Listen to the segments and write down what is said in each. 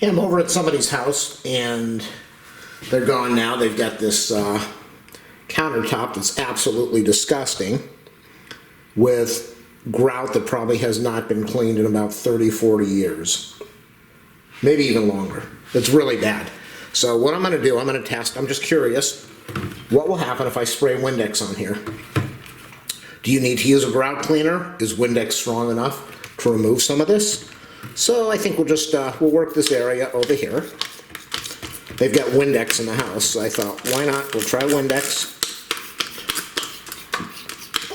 Hey, I'm over at somebody's house and they're gone now. They've got this countertop that's absolutely disgusting with grout that probably has not been cleaned in about 30-40 years. Maybe even longer. It's really bad. So what I'm going to do, I'm going to test. I'm just curious what will happen if I spray Windex on here. Do you need to use a grout cleaner? Is Windex strong enough to remove some of this? So I think we'll just we'll work this area over here. They've got Windex in the house, so I thought, why not? We'll try Windex.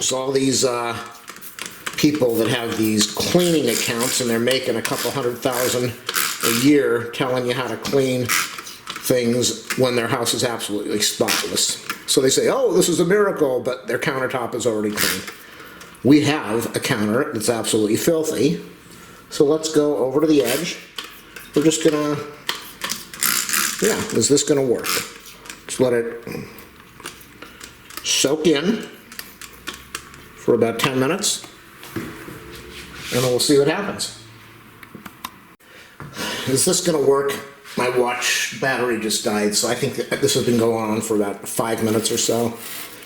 So all these people that have these cleaning accounts and they're making a couple $100,000 a year telling you how to clean things when their house is absolutely spotless. So they say, oh, this is a miracle, but their countertop is already clean. We have a counter that's absolutely filthy. So let's go over to the edge. We're just gonna, yeah, is this gonna work? Just let it soak in for about 10 minutes, and then we'll see what happens. Is this gonna work? My watch battery just died, so I think that this has been going on for about 5 minutes or so.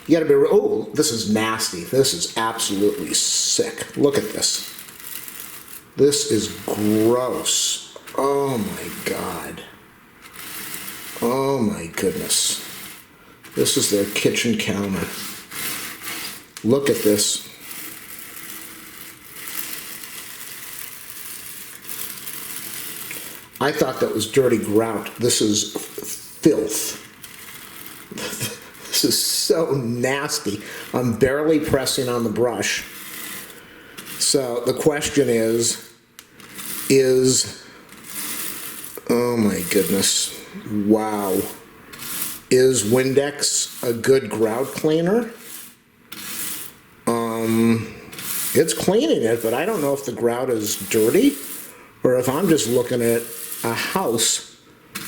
You gotta be, oh, this is nasty. This is absolutely sick. Look at this. This is gross. Oh my God. Oh my goodness. This is their kitchen counter. Look at this. I thought that was dirty grout. This is filth. This is so nasty. I'm barely pressing on the brush. So the question is, oh my goodness, wow. Is Windex a good grout cleaner? It's cleaning it, but I don't know if the grout is dirty or if I'm just looking at a house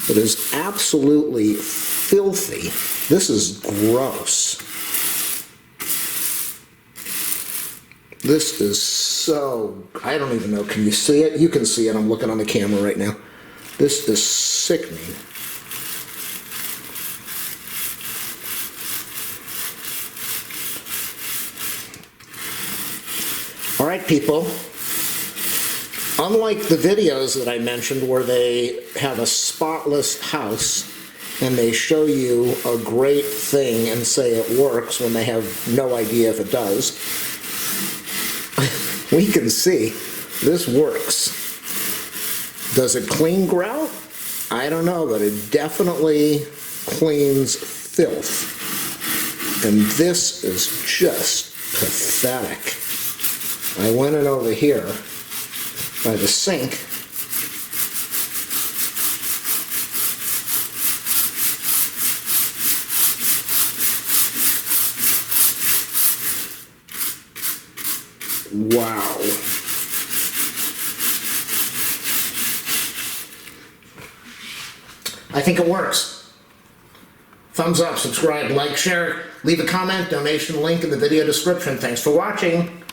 that is absolutely filthy. This is gross. This is so, I don't even know, can you see it? You can see it, I'm looking on the camera right now. This is sickening. All right, people. Unlike the videos that I mentioned where they have a spotless house and they show you a great thing and say it works when they have no idea if it does, we can see this works. Does it clean grout? I don't know, but it definitely cleans filth. And this is just pathetic. I went in over here by the sink. Wow. I think it works. Thumbs up, subscribe, like, share, leave a comment, donation link in the video description. Thanks for watching.